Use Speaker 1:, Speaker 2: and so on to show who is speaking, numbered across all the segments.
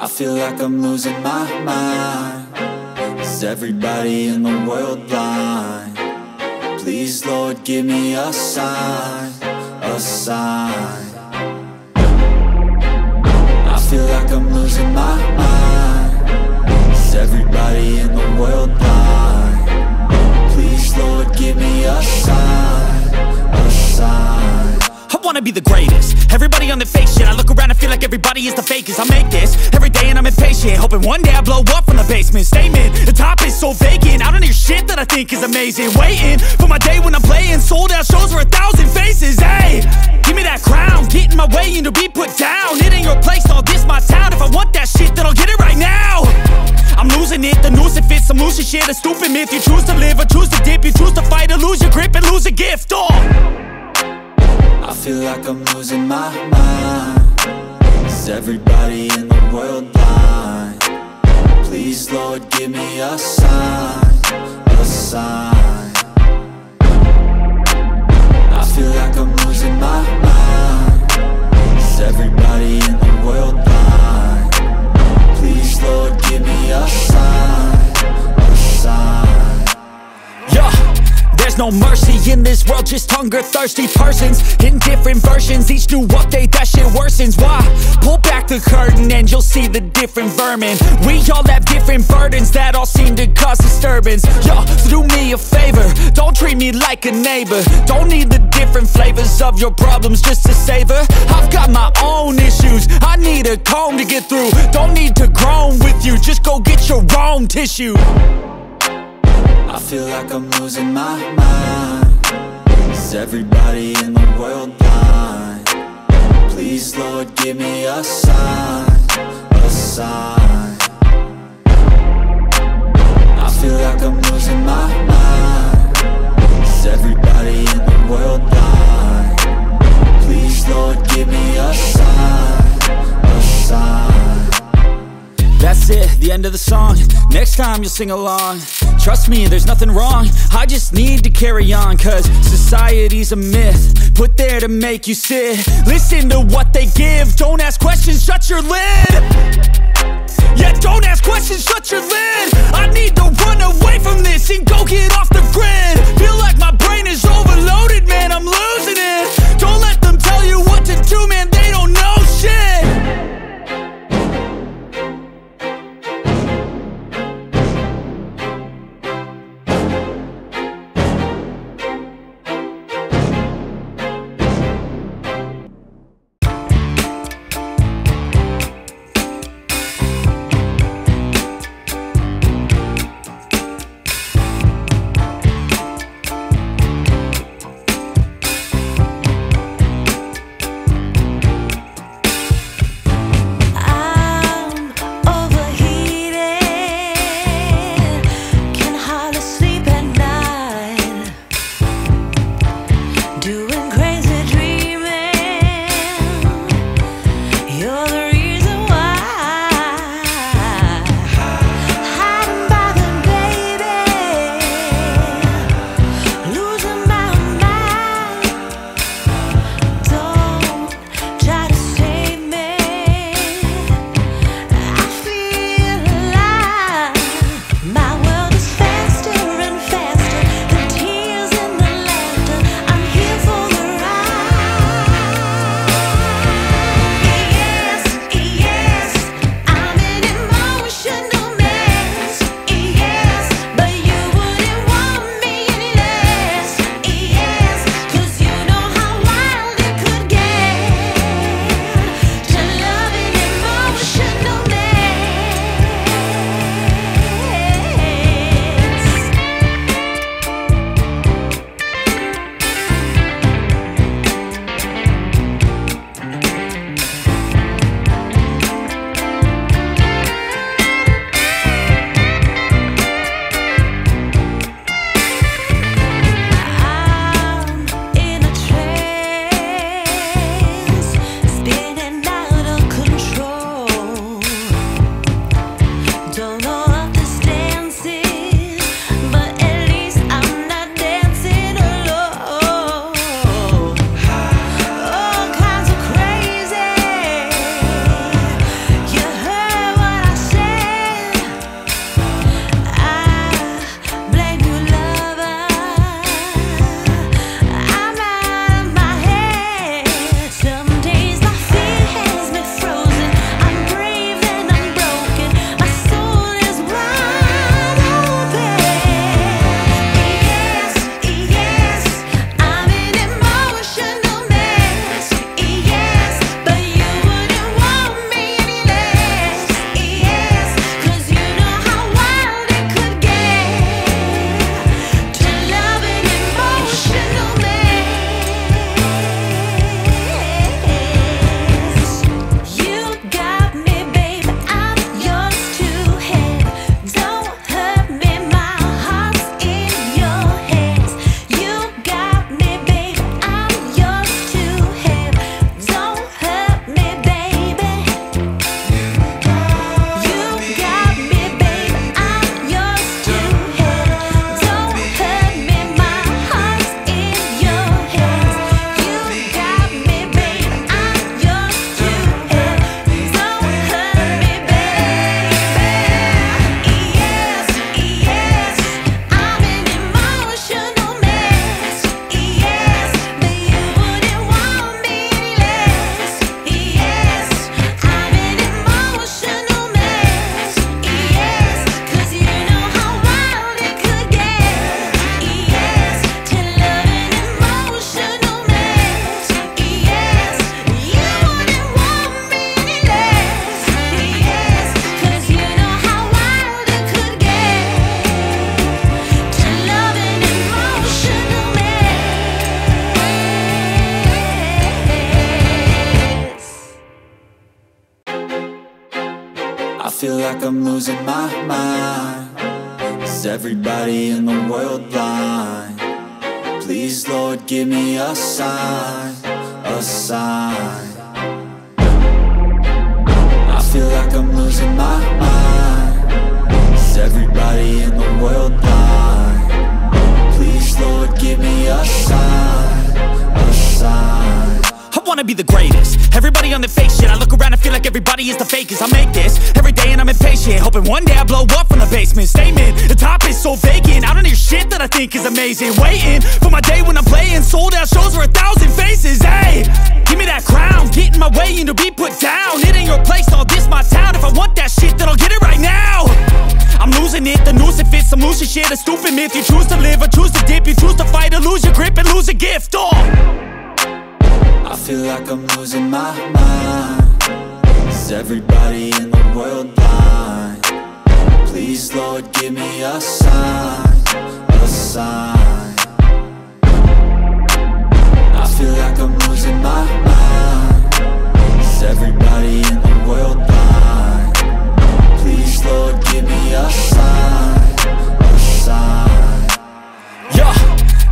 Speaker 1: I feel like I'm losing my mind. Is everybody in the world blind? Please, Lord, give me a sign, a sign. I feel like I'm losing my mind. Is everybody in the world blind? Please, Lord, give me a sign, a sign.
Speaker 2: I wanna be the greatest. Everybody on the fake shit. I look around and feel like everybody is the fakest. I make this every day and I'm impatient, hoping one day I blow up from the basement. Statement, the top is so vacant. I don't hear shit that I think is amazing. Waiting for my day when I'm playing sold out shows for 1,000 faces. Hey, give me that crown, get in my way and to be put down. It ain't your place, no, this my town. If I want that shit, then I'll get it right now. I'm losing it, the noose it fits, some losing shit, a stupid myth. You choose to live or choose to dip, you choose to fight or lose your grip and lose a gift.
Speaker 1: I feel like I'm losing my mind. Is everybody in the world blind? Please, Lord, give me a sign, a sign. I feel like I'm losing my mind. Is everybody in the world blind? Please, Lord, give me a sign, a sign.
Speaker 2: Yeah. There's no mercy in this world, just hunger-thirsty persons in different versions. Each new update, that shit worsens. Why? Pull back the curtain and you'll see the different vermin. We all have different burdens that all seem to cause disturbance. Yo, so do me a favor, don't treat me like a neighbor. Don't need the different flavors of your problems just to savor. I've got my own issues, I need a comb to get through. Don't need to groan with you, just go get your own tissue.
Speaker 1: I feel like I'm losing my mind. Is everybody in the world blind? Please, Lord, give me a sign, a sign. I feel like I'm losing my mind. Is everybody in the world blind? Please, Lord, give me a sign, a sign.
Speaker 2: That's it, the end of the song. Next time you'll sing along. Trust me, there's nothing wrong. I just need to carry on, cause society's a myth put there to make you sit. Listen to what they give. Don't ask questions, shut your lid. Yeah, don't ask questions, shut your lid. I need to run away from this and go get off the grid. Feel like my brain is overloaded, man, I'm losing it. Don't let them tell you what to do, man, they don't know shit.
Speaker 1: I feel like I'm losing my mind. Is everybody in the world blind? Please, Lord, give me a sign, a sign. I feel like I'm losing my mind. Is everybody in the world blind? Please, Lord, give me a sign, a sign.
Speaker 2: I wanna be the greatest. Everybody on the fake shit. I look around and feel like everybody is the fakest. I make this every day and I'm impatient, hoping one day I blow up from the basement. Statement, the top is so vacant. I don't hear shit that I think is amazing. Waiting for my day when I'm playing sold out shows for 1,000 faces. Hey, give me that crown, get in my way and to be put down. It ain't your place, all this my town. If I want that shit, then I'll get it right now. I'm losing it, the noose it fits, I'm losing shit. A stupid myth, you choose to live or choose to dip. You choose to fight or lose your grip and lose a gift.
Speaker 1: I feel like I'm losing my mind. Is everybody in the world blind? Please, Lord, give me a sign, a sign. I feel like I'm losing my mind. Is everybody in the world blind? Please, Lord, give me a sign, a sign.
Speaker 2: Yeah.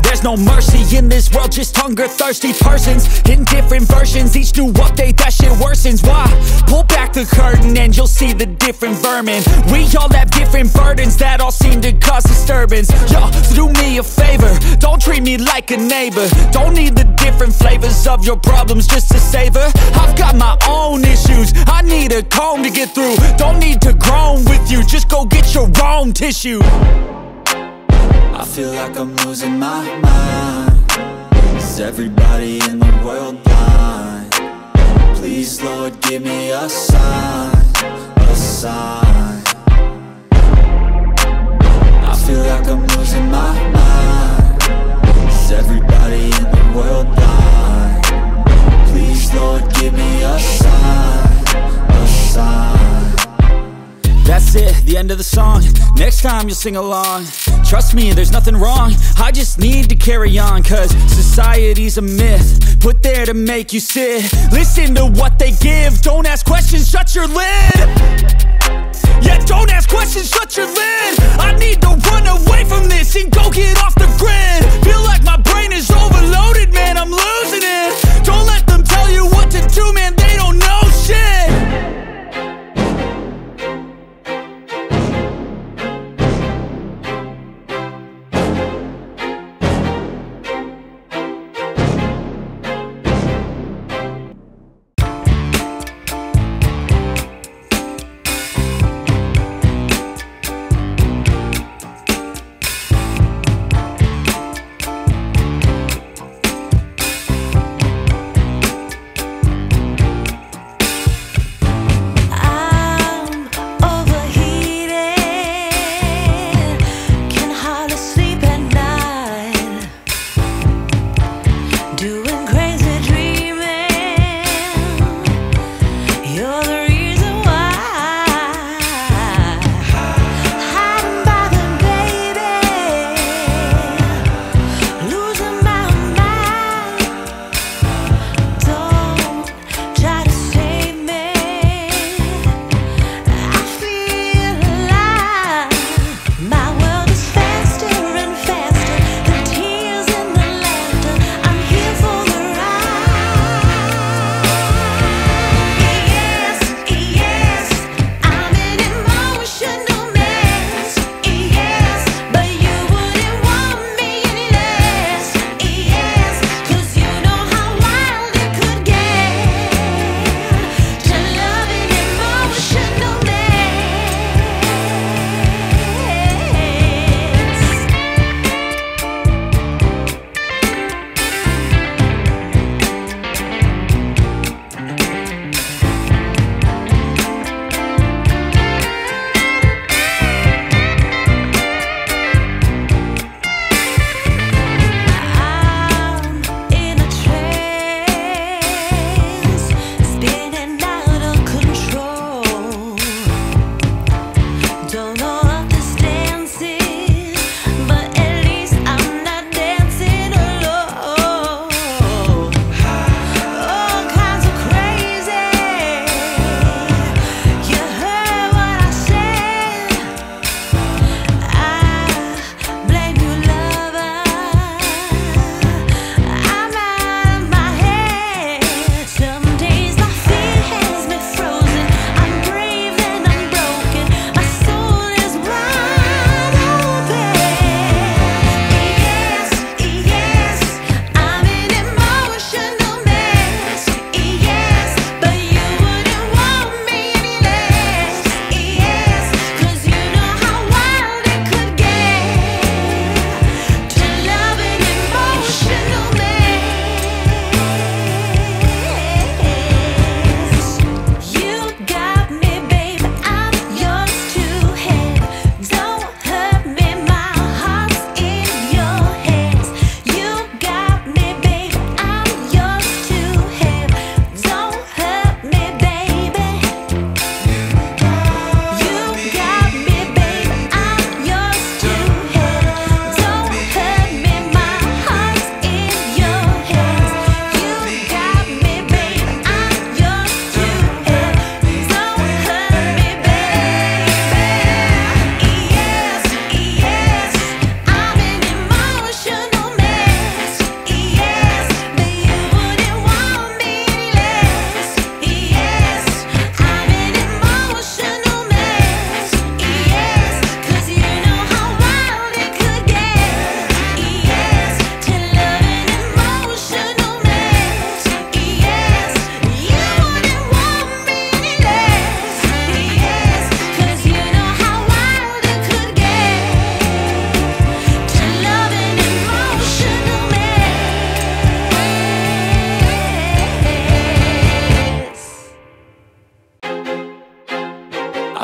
Speaker 2: There's no mercy in this world, just hunger-thirsty persons in different versions, each new update, that shit worsens. Why? Pull back the curtain and you'll see the different vermin. We all have different burdens that all seem to cause disturbance. Yo, so do me a favor, don't treat me like a neighbor. Don't need the different flavors of your problems just to savor. I've got my own issues, I need a comb to get through. Don't need to groan with you, just go get your own tissue.
Speaker 1: I feel like I'm losing my mind. Is everybody in the world blind? Please, Lord, give me a sign, a sign. I feel like I'm losing my mind. Is everybody in the world blind? Please, Lord, give me a sign, a sign.
Speaker 2: That's it, the end of the song. Next time you'll sing along. Trust me, there's nothing wrong. I just need to carry on, cause society's a myth put there to make you sit. Listen to what they give. Don't ask questions, shut your lid. Yeah, don't ask questions, shut your lid. I need to run away from this and go get off the grid. Feel like my brain is overloaded, man, I'm losing it. Don't let them tell you what to do, man, they don't know shit.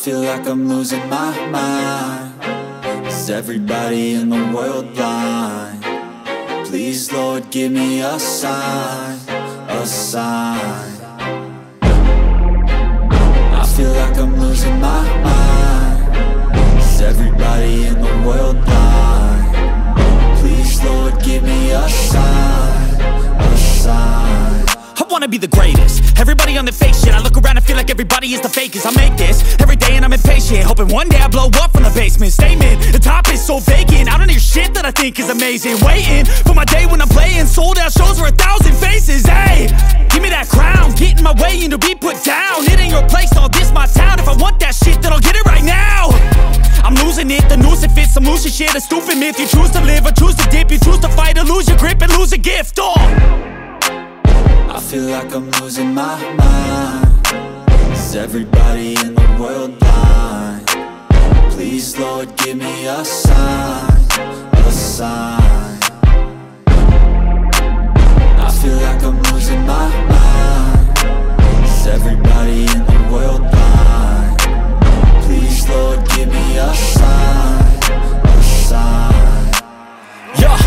Speaker 1: feel like I'm losing my mind. Is everybody in the world blind? Please, Lord, give me a sign, a sign. I feel like I'm losing my mind. Is everybody in the world blind? Please, Lord, give me a sign, a sign.
Speaker 2: I wanna be the greatest. Everybody on the fake shit. I look around and feel like everybody is the fakest. I make this every day and I'm impatient, hoping one day I blow up from the basement. Statement, the top is so vacant. I don't hear shit that I think is amazing. Waiting for my day when I'm playing sold out shows for 1,000 faces. Hey, give me that crown, get in my way and to be put down. It ain't your place, no, this my town. If I want that shit, then I'll get it right now. I'm losing it, the noose it fits. I'm losing shit, a stupid myth. You choose to live or choose to dip. You choose to fight or lose your grip and lose a gift.
Speaker 1: I feel like I'm losing my mind. Is everybody in the world blind? Please, Lord, give me a sign, a sign. I feel like I'm losing my mind. Is everybody in the world blind? Please, Lord, give me a sign, a sign.
Speaker 2: Yeah.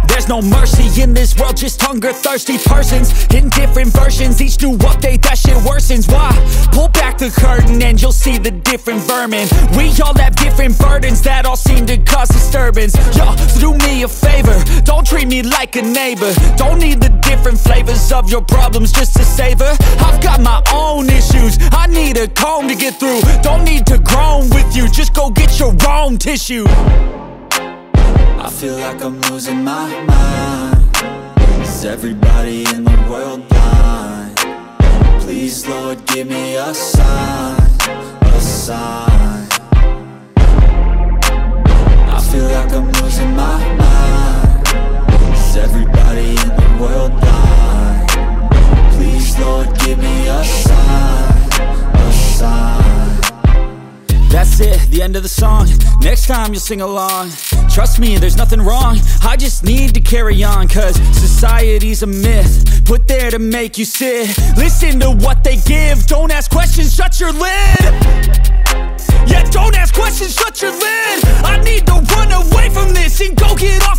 Speaker 2: There's no mercy in this world, just hunger-thirsty persons in different versions. Each new update, that shit worsens. Why? Pull back the curtain and you'll see the different vermin. We all have different burdens that all seem to cause disturbance. Yo, so do me a favor, don't treat me like a neighbor. Don't need the different flavors of your problems just to savor. I've got my own issues, I need a comb to get through. Don't need to groan with you, just go get your own tissue.
Speaker 1: I feel like I'm losing my mind. Is everybody in the world blind? Please, Lord, give me a sign, a sign. I feel like I'm losing my mind. Is everybody in the world blind? Please, Lord, give me a sign, a sign.
Speaker 2: That's it, the end of the song. Next time you'll sing along. Trust me, there's nothing wrong. I just need to carry on, cause society's a myth put there to make you sit. Listen to what they give. Don't ask questions, shut your lid. Yeah, don't ask questions, shut your lid. I need to run away from this and go get off